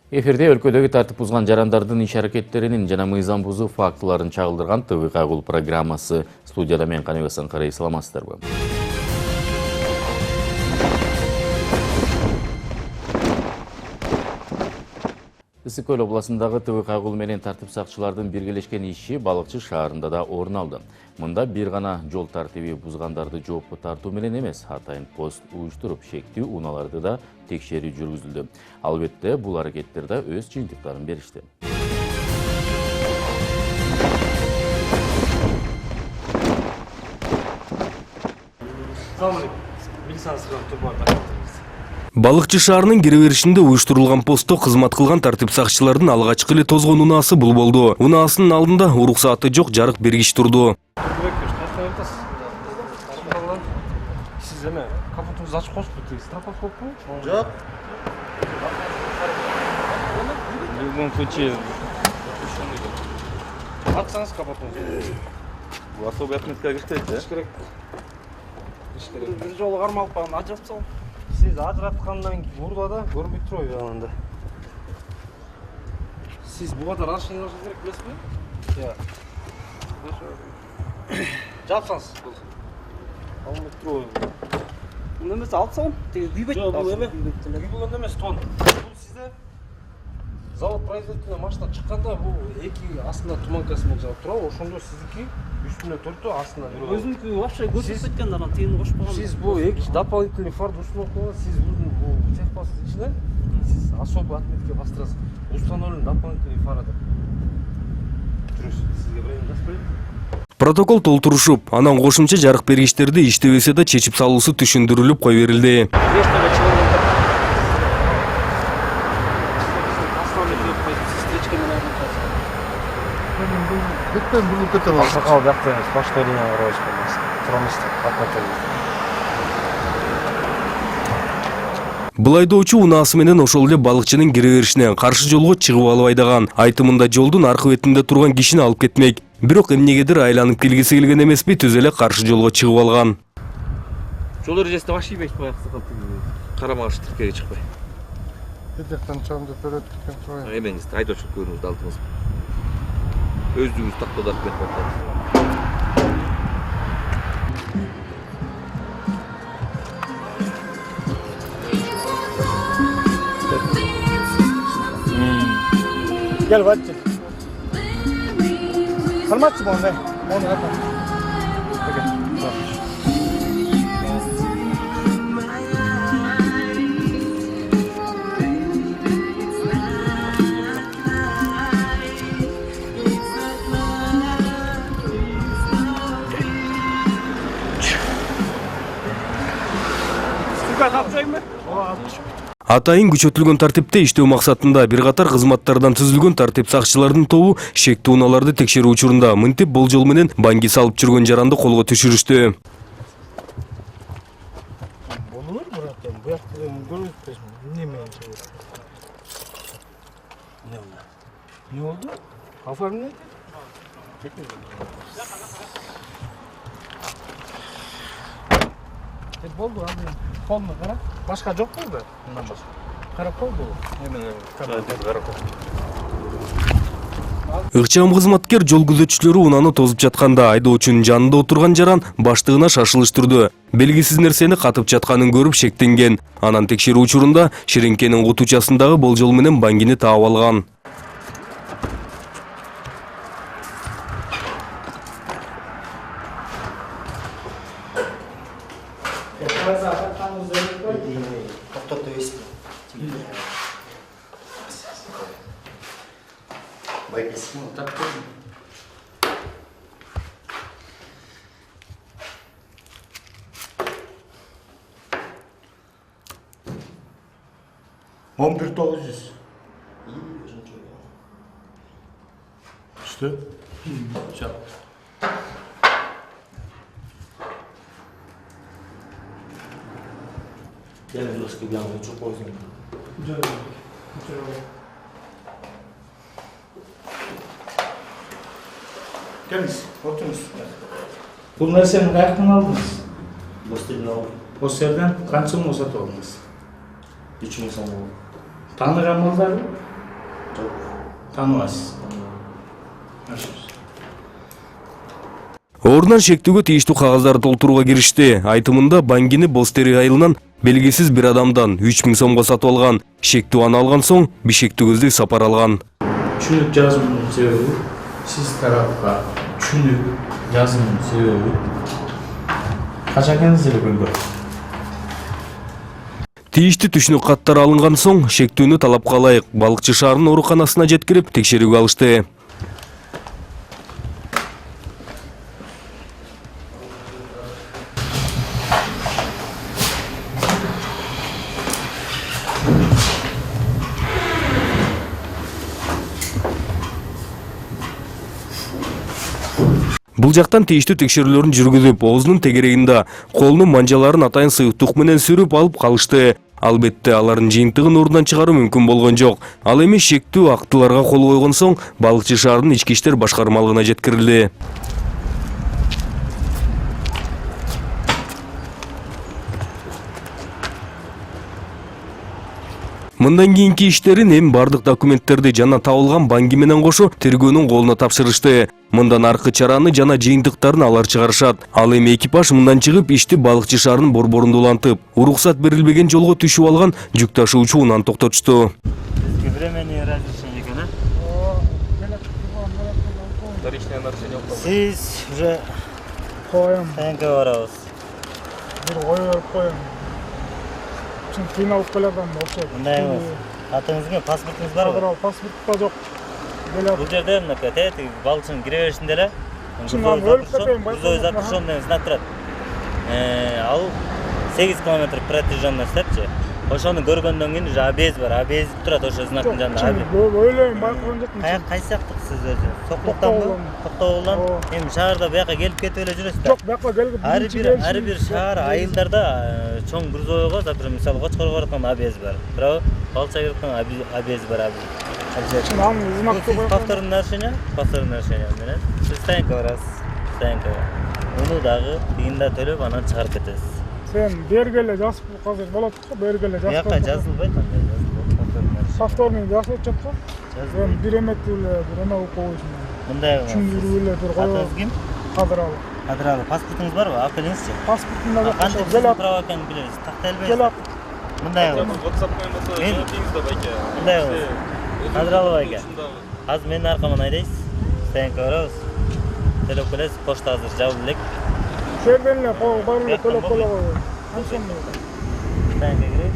Эфирде өлкөдөгү тартип бузган жарандардын иш-аракеттеринин жана мыйзам бузуу фактыларын чагылдырган ТВК Кул программасы. Студияда мен Каныбек Санкарай, саламатсыздарбы? Ысык Көл областындагы ТВК Кул менен тартип сакчылардын биргелешкен иши Балыкчы шаарында да орун алды. Мында бир гана жол тартиби бузгандарды жоопко тартуу менен эмес, атайын пост уюштуруп, шектүү унааларды да текшерүү жүргүзүлдү. Албетте, бул аракеттер да өз жыйынтыктарын беришти. Балыкчы шаарынын кире беришинде уюштурулган постто кызмат кылган тартип сакчылардын алгачкы эле тозгон унаасы бул болду. Унаасынын алдында уруксааты жок жарык бергич турду. Siz hemen kaputunuzu açık koşup bittiniz. Страховка yok mu? Yok. В любом случае. Atsanız kaputunuzu. Bu особый отметка киштейт, да? Керек. Bir жолу кармалып калган ажырап салып. Siz ажыраткандан кийин урдада көрбөй туруп янында. Siz bu kadar aşınırsa gerek bilesizmi? Ya. Жапсаңыз. Алмай туруп. Немесе алсам, теги күйбөйт. Жок, бул эме. Күйбөгөн эмес, тон. Бул сизде завод производительный машина чыкканда бул эки астында туманкасы менен жаап турабы, ошондо сиздики үстүнө төртөө, астына бирөө. Өзүнүкү вообще көрсөтүп кеткен, анан тыйын кошпогон. Siz bu эки дополнительный фарды установка кылган, сиз бул техпастын ичине сиз особый отметка бастырасыз. Установлен дополнительный фары деп. Дұрыс, сизге время жазып берейин. Протокол толтурушуп, анан кошумча жарык бергичтерди иштебесе да чечип салуусу түшүндүрүлүп кой берилди. Аксакал жакта эмес, башка линияга карабайсыз болмос. Турамыз, катнатабыз. Бул айдоочу унаасы менен ошол эле балыкчынын кире беришинен каршы жолго чыгып алып айдаган. Айтымында жолдун аркы бетинде турган кишини алып кетмек. Бирок эмнегедир айланып келгиси келген эмеспи, түз эле каршы жолго чыгып алган. Жол эрежесине баш ийбейт баягы аксакал. Карама каршы тиркеге чыкпай. Жактан чыгам деп берет экен турбайбы? Эмеңиз айдоочулук көрүүңүздү алдыңыз. Өздүгүңүз тактоодо аракет кылып атасыз. Gel Vatçı. Kalmazçı mı onda? Onu yapalım. Peki. Süper, kapsayın mı? Атайын күчөтүлгөн тартипте иштөө максатында бир катар кызматтардан түзүлгөн тартип сакчылардын тобу шектүү унааларды текшерүү учурунда мынтип болжол менен банги салып жүргөн жаранды колго түшүрүштү. Болулur mu zaten? Bu yaptığım görüntü ne mi? Ne oldu? Kafam ne? Boldu abi. Kolma kara. Başka yok mu da? Bundan başka. Karakol bu. Hemen karakol. Ыкчам кызматкер жол күзөтчүлөрү унаны тозуп жатканда айдоочунун жанында отурган жаран баштыгына шашылыштырды. Белгисиз нерсени катып жатканын көрүп шектенген. Анан текшерүү учурунда ширеңкенин кутучасындагы болжол менен бангини таап алган. On bir 900. İşte. Çap. Gel biraz gibi yanına çok olsun. Geliniz, oturunuz. Bunları sen kayaktan aldınız. Bostirden aldım. O yerden kança mı satı aldınız? 3 gün sonra oldu. Tanıgan mallar mı? Тааныбайсыз. Ордунан шектүүгө тийиштүү кагаздарды толтурууга киришти. Айтымында Бангини Бостери айылынан белгисиз бир адамдан 3000 сомго сатып алган. Шектүү аны алган соң бишектүүгөздү сапар алган. Түшүнүк жазуунун себеби сиз тарапка түшүнүк жазуунун себеби канча экенинизди эле билбейм. Тийиштүү түшүнүк каттары алынган соң шектүүнү талапка ылайык балыкчы шаарынын ооруканасына жеткирип текшерүүгө алышты. Бул жактан тийиштүү текшерүүлөрүн жүргүзүп, оозунун тегерегинде колунун манжаларын атайын сыйыктык менен сүрүп алып калышты. Албетте алардын жыйынтыгын ордунан чыгаруу мүмкүн болгон жок. Ал эми шектүү актыларга кол койгон соң балыкчы шаарынын ички иштер башкармалыгына жеткирилди. Мындан кийинки иштерин эми бардык документтерди жана табылган банги менен кошо тергөөнүн колуна тапшырышты. Мындан аркы чараны жана жыйынтыктарын алар чыгарышат. Ал эми экипаж мындан чыгып ишти балыкчы шаарынын борборунда улантып, уруксат берилбеген жолго түшүп алган жүк ташуучу унан токтотушту. Временное разрешение, да? Вторичное нарушение. Сиз уже Коем, стоянкага барабыз. бир ой берип коем. Чын кыйналып келатам окшойт. Мындай эмес. Атыңыз ким? Паспортуңуз барбы? Паспорт да жок. Бул жерде мынакей тетиги балыкчынын кире беришинде эле. Чындан өлүп кетейин, Грузовой запрещен деген знак турат. Ал 8 километр протяженность депчи. Ошону көргөндөн кийин уже обез бар. Обез турат ошо знактын жанында. Ойлойм, байкаган жокмун. Кайсы жактык сиз өзү? Соклуктанбы? Токтогулдан. Эми шаарда буяка келип кетип эле жүрөсүз да. Жок, бияка келип. Ар бир шаар, айылдарда чоң грузовойго, например, мисалы Кочкорго бараткан обез бар. Туурабы? Балчага бараткан обез бар. Чын аны знакты коем. Повторное нарушение менен сиз стоянкага барасыз. Стоянкага. Уну дагы тыйында төлөп анан чыгарып кетесиз. Сен бергеле жазып азыр болот го, бергеле жазып. Буяка жазылбайт андай жазылбайт. Повторный жазылып жатко. Сен бир эметти эле, бир эме болуп койсуң. Мындай эмес. Түшүндүрүп эле бир коё. Атыңыз ким? Кадыралы. Кадыралы. Паспортуңуз барбы? Алып келиңизчи. Паспортунда жок. Кантип Келат. права экенин билебиз. Такта элбейсиз. Келат. Мындай эмес. WhatsApp-дан болсо Мен- жауап бериңиз да байке. Мындай эмес. Кадыралы байке. Азыр менин аркаман айдайсыз. Стоянкага барабыз. Төлөп келесиз. Почта азыр жабылып элек. Жерден эле бар эле төлөп кое коё. Канчаны? Стоянкага кирип.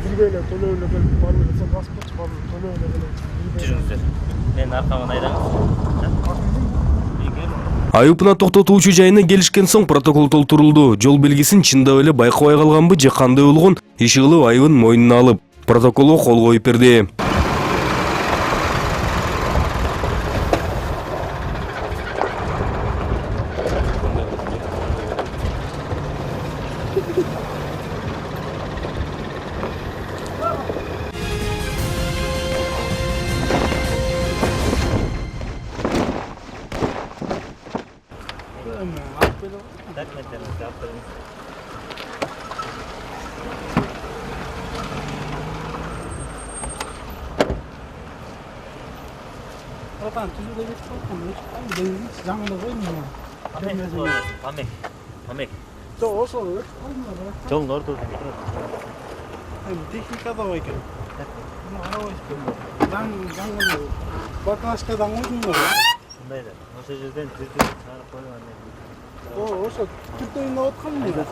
Бирге эле төлөп эле келип бар эле сен паспорт бар эле төлөп эле келип. Жүрүңүздөр. Менин аркаман айдаңыз. Айыпына токтотуучу жайына келишкен соң протокол толтурулду. Жол белгисин чындап эле байкабай калганбы же кандай болгон иши кылып айыбын мойнуна алып, протоколго кол коюп берди. Документтериңизди алып бериңиз. Atan түзүлө кетип калган. Жаңында койдум. Памек. Жок, ошо өтүп калдым. Жолдун ортосунда турат. Техникада бар экен. Мына карабайсың. Жаңында баклажкадан койдум го. Мындай да. Ошо жерден түздүк чыгарып койгон анан. Ошо түртөйүндө аткан эле.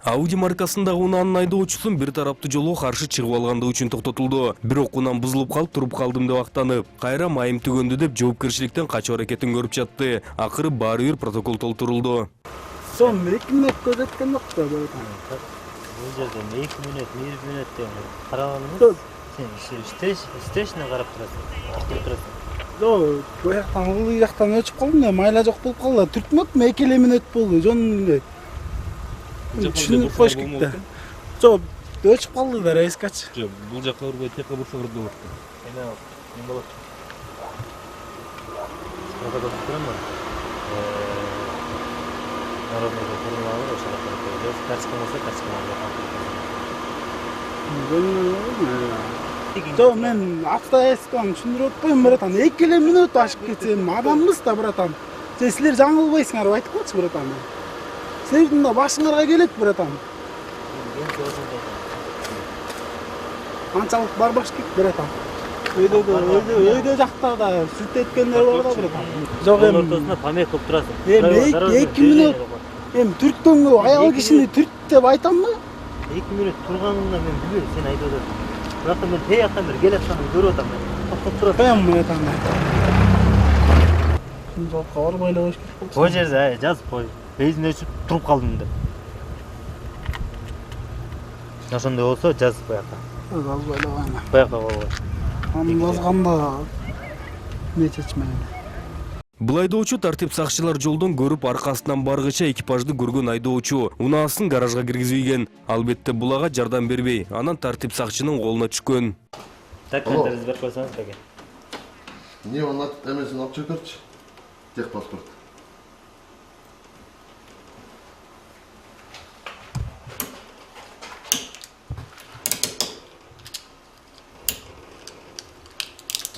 Ауди маркасындагы унаанын айдоочусун бир тараптуу жолго каршы чыгып алгандыгы үчүн токтотулду. Бирок унан бузулуп калып туруп калдым деп актанып, кайра майым түгөндү деп жоопкерчиликтен качуу аракетин көрүп жатты. Акыры баары бир протокол толтурулду. Сон 2 мүнөт көзөткөн жок да. Бул жерден 2 мүнөт, 1 мүнөт деп караганыңыз. Сен истешине карап турасың. Жок, бу жактан ылдый жактан өчүп калдым да, майла жок болуп калды. Түртмөктүм, 2 мүнөт болду. Жон түшүнүп коюш керек да. Жок, өчүп калды да рейскачы. Жок, бул жакка урбай, текке бурса урду болот. Эме болот. Народныйга бурун алып ошол карточка болсо карточканы Жо, мен автоэсканы түшүндүрүп атпайм, братан. 2 эле мүнөт ашып кетсем, адамбыз да, братан. Силер жаңылбайсыңарбы, айтып коечу, братан. Силердин да башыңарга келет, братан. Анчалык барбаш керек, братан. Өйдө жакта да сүт эткендер бар да, братан. Жок, ортосунда помех болуп турасың. 2 мүнөт. Түрткөнгө аял кишини түрт деп айтамбы? 2 мүнөт турганыңда мен билбейм, сен айтып атасың. Бирок мен тей жактан бери келе атканын көрүп атам. Токтоп турат. Коям, братан. Жолка барбай эле коюш керек болчу. Кой жерде жазып кой. Бейзин өчүп туруп калдым деп. Ошондой болсо жазып коякка. Жазбай эле коюм. Коякка болбой. Аны жазганда не чечмейм. Бул айдоочу тартип сакчылар жолдон көрүп аркасынан баргыча экипажды көргөн айдоочу унаасын гаражга киргизбеген. Албетте бул ага жардам бербей, анан тартип сакчынын колуна түшкөн. Документтерди берип койсоңуз беке. Не, он эмесин алып чыгырчы. Техпаспорт.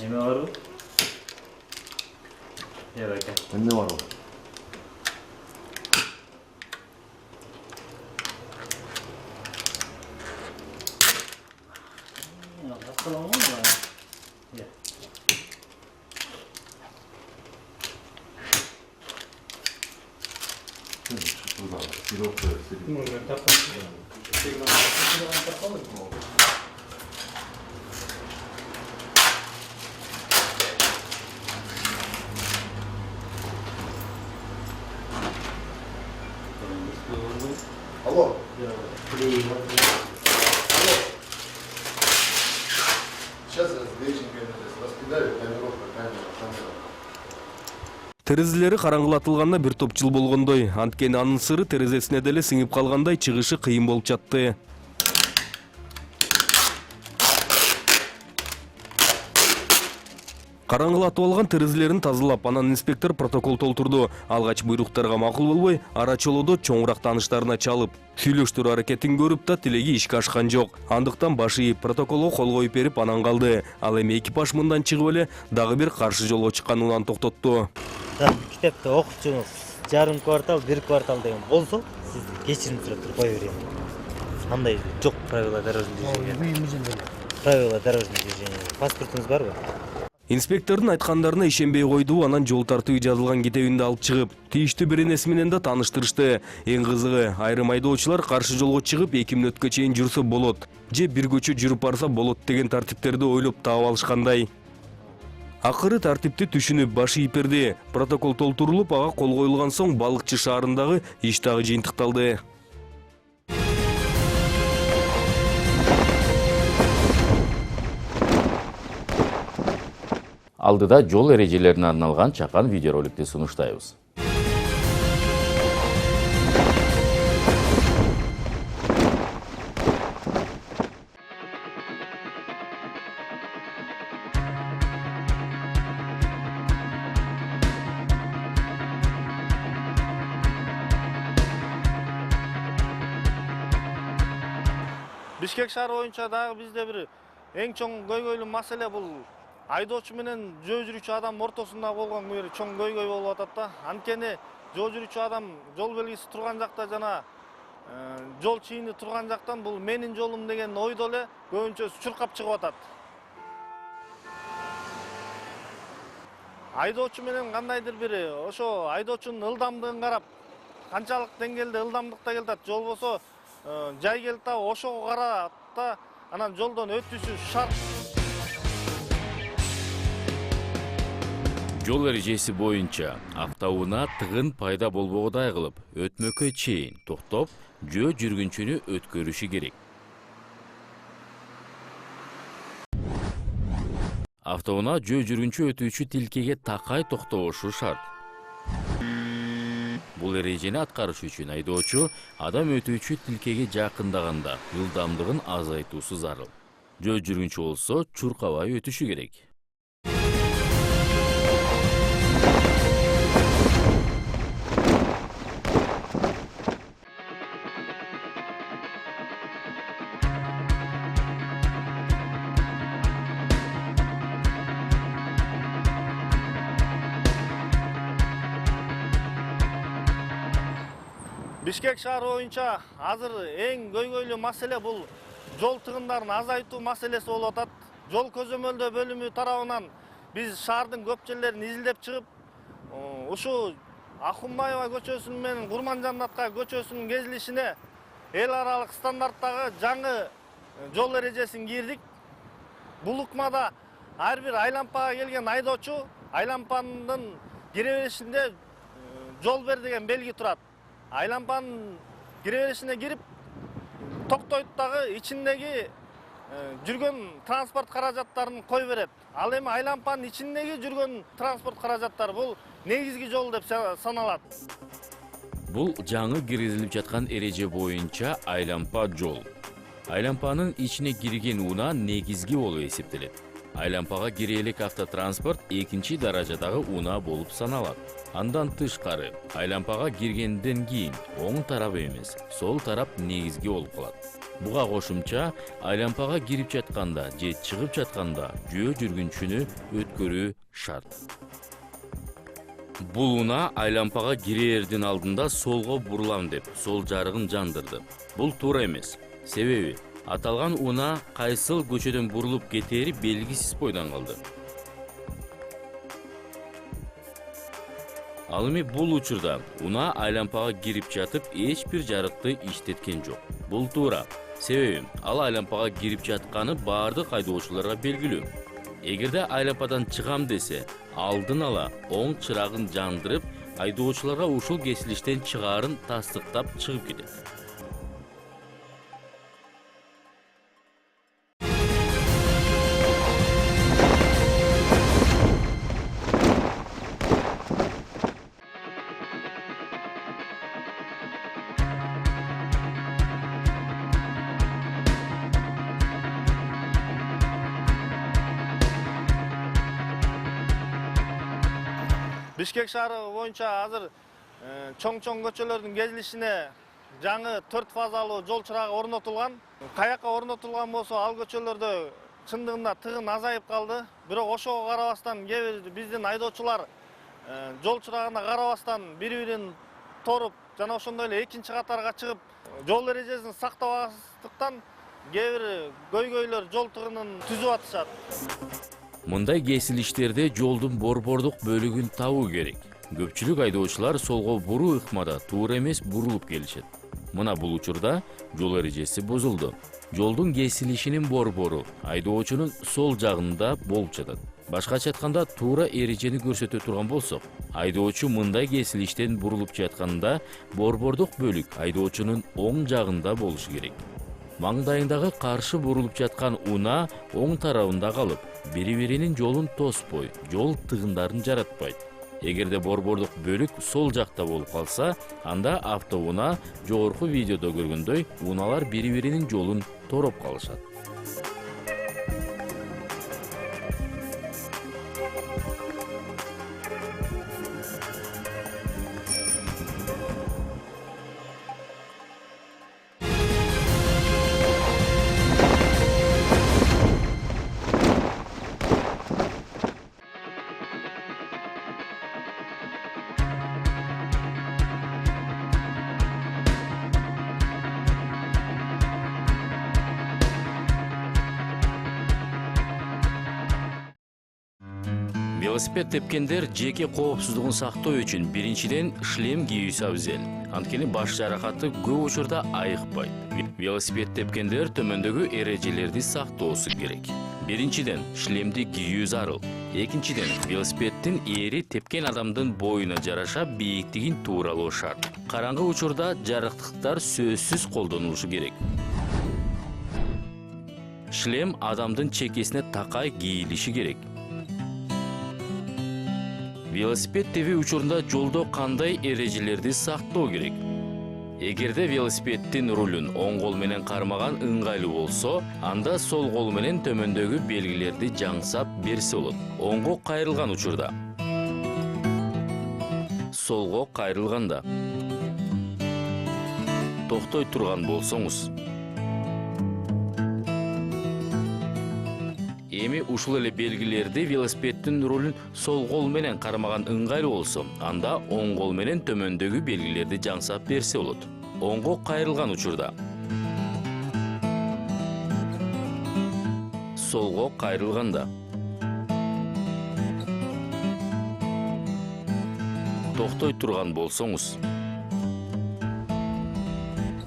Эме барбы? Беке. Эмне бар ол? Алло. Сейчас раскидаю, камеровка, камера. Терезелери караңгылатылганда бир топ жыл болгондой, анткени анын сыры терезесине деле сиңип калгандай чыгышы кыйын болуп жатты. Караңгылатып алган терезелерин тазалап, анан инспектор протокол толтурду. Алгач буйруктарга макул болбой, ара чолодо чоңураак тааныштарына чалып, сүйлөштүрүү аракетин көрүп да тилеги ишке ашкан жок. Андыктан башы ийип, протоколго кол коюп берип анан калды. Ал эми экипаж мындан чыгып эле дагы бир каршы жолго чыккан унан токтотту. Китепте окучуңуз жарым квартал, 1 квартал деген болсо, сиз кечирим сурап туруп кое берейин. Андай жок правила дорожного движения. Правила дорожного движения. Паспортуңуз барбы? Инспектордун айткандарына ишенбей койду, анан жол тартуу жазылган китебинди алып чыгып, тийиштүү бир энеси менен да тааныштырышты. Эң кызыгы, айрым айдоочулар каршы жолго чыгып 2 мүнөткө чейин жүрсө болот, же бир көчө жүрүп барса болот деген тартиптерди ойлоп таап алышкандай. Акыры тартипти түшүнүп башы ийип берди. Протокол толтурулуп, ага кол коюлган соң Балыкчы шаарындагы иш дагы жыйынтыкталды. Алдыда жол эрежелерине арналган чакан видеороликти сунуштайбыз. Бишкек шаары боюнча дагы бизде бир эң чоң көйгөйлүү маселе бул айдоочу менен жөө жүрүүчү адам ортосунда болгон бир чоң көйгөй болуп атат да. Анткени жөө жүрүүчү адам жол белгиси турган жакта жана жол чийини турган жактан бул менин жолум деген ойдо эле көбүнчө чуркап чыгып атат. Айдоочу менен кандайдыр бир ошо айдоочунун ылдамдыгын карап, канчалык деңгээлде ылдамдыкта келатат, жол болсо жай келет да, ошого карап да анан жолдон өтүүсү шарт. Жол эрежеси боюнча автоунаа тыгын пайда болбогудай кылып, өтмөккө чейин токтоп, жөө жүргүнчүнү өткөрүшү керек. Автоунаа жөө жүргүнчү өтүүчү тилкеге такай токтобошу шарт. Бул эрежени аткарыш үчүн айдоочу адам өтүүчү тилкеге жакындаганда ылдамдыгын азайтуусу зарыл. Жөө жүргүнчү болсо чуркабай өтүшү керек. Бишкек шаары боюнча азыр эң көйгөйлүү маселе бул жол тыгындарын азайтуу маселеси болуп атат. Жол көзөмөлдөө бөлүмү тарабынан биз шаардын көп жерлерин изилдеп чыгып, ушу Акунбаева көчөсүнүн менен Курманжаннатка көчөсүнүн кезилишине эл аралык стандарттагы жаңы жол эрежесин кирдик. Бул ыкмада ар бир айлампага келген айдоочу айлампанын кире беришинде жол бер деген белги турат. Айлампанын кире беришине кирип токтойт дагы ичиндеги жүргөн транспорт каражаттарын кой берет. Ал эми айлампанын ичиндеги жүргөн транспорт каражаттары бул негизги жол деп саналат. Бул жаңы киргизилип жаткан эреже боюнча айлампа жол. Айлампанын ичине кирген унаа негизги болуп эсептелет. Айлампага кире элек автотранспорт экинчи даражадагы унаа болуп саналат. Андан тышкары, айлампага киргенден кийин оң тарабы эмес, сол тарап негизги болуп калат. Буга кошумча, айлампага кирип жатканда же чыгып жатканда жөө жүргүнчүнү өткөрүү шарт. Бул унаа айлампага кирердин алдында солго бурулам деп, сол жарыгын жандырды. Бул туура эмес. Себеби, аталган унаа кайсыл көчөдөн бурулуп кетери белгисиз бойдон калды. Ал эми бул учурда унаа айлампага кирип жатып эч бир жарыкты иштеткен жок. Бул туура. Себеби, ал айлампага кирип жатканы бардык айдоочуларга белгилүү. Эгерде айлампадан чыгам десе, алдын ала оң чырагын жандырып, айдоочуларга ушул кесилиштен чыгаарын тастыктап чыгып кетет. Бишкек шаары боюнча азыр чоң-чоң көчөлөрдүн кезилишине жаңы 4 фазалуу жол чырагы орнотулган. Каяка орнотулган болсо, ал көчөлөрдө чындыгында тыгын азайып калды. Бирок ошого карабастан кээ бир биздин айдоочулар жол чырагына карабастан бири-бирин торуп, жана ошондой эле экинчи катарга чыгып, жол эрежесин сактабастыктан кээ бир көйгөйлөр жол тыгынын түзүп атышат. Мындай кесилиштерде жолдун борбордук бөлүгүн табуу керек. Көпчүлүк айдоочулар солго буруу ыкмада туура эмес бурулуп келишет. Мына бул учурда жол эрежеси бузулду. Жолдун кесилишинин борбору айдоочунун сол жагында болуп жатат. Башкача айтканда, туура эрежени көрсөтө турган болсок, айдоочу мындай кесилиштен бурулуп жатканда борбордук бөлүк айдоочунун оң жагында болушу керек. Маңдайындагы каршы бурулуп жаткан унаа оң тарабында калып, бири-биринин жолун тоспой, жол тыгындарын жаратпайт. Эгерде борбордук бөлүк сол жакта болуп калса, анда автоунаа жогорку видеодо көргөндөй унаалар бири-биринин жолун тороп калышат. Велосипед тепкендер жеке коопсуздугун сактоо үчүн биринчиден шлем кийүүсү абзел. Анткени баш жаракаты көп учурда айыкпайт. Велосипед тепкендер төмөндөгү эрежелерди сактоосу керек. Биринчиден шлемди кийүү зарыл. Экинчиден велосипеддин ээри тепкен адамдын боюна жараша бийиктигин тууралоо шарт. Караңгы учурда жарыктыктар сөзсүз колдонулушу керек. Шлем адамдын чекесине такай кийилиши керек. Велосипед тебүү учурунда жолдо кандай эрежелерди сактоо керек? Эгерде велосипеддин рулун оң кол менен кармаган ыңгайлуу болсо, анда сол кол менен төмөндөгү белгилерди жаңсап берсе болот. Оңго кайрылган учурда, солго кайрылганда, токтой турган болсоңуз. Эми ушул эле белгилерди велосипеддин рулун сол кол менен кармаган ыңгайлуу болсо, анда оң кол менен төмөндөгү белгилерди жаңсап берсе болот. оңго кайрылган учурда, солго кайрылганда, токтой турган болсоңуз,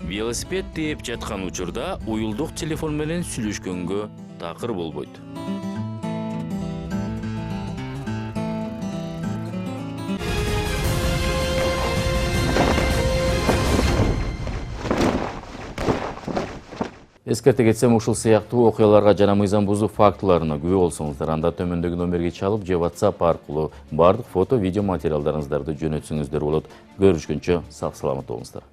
велосипед тээп жаткан учурда уюлдук телефон менен сүйлөшкөнгө такыр болбойт. Эскерте кетсем, ушул сыяктуу окуяларга жана мыйзам бузуу фактыларына күбө болсоңуздар, анда төмөндөгү номерге чалып же WhatsApp аркылуу бардык фото, видео материалдарыңыздарды жөнөтсөңүздөр болот. Көрүшкөнчө сак саламат болуңуздар.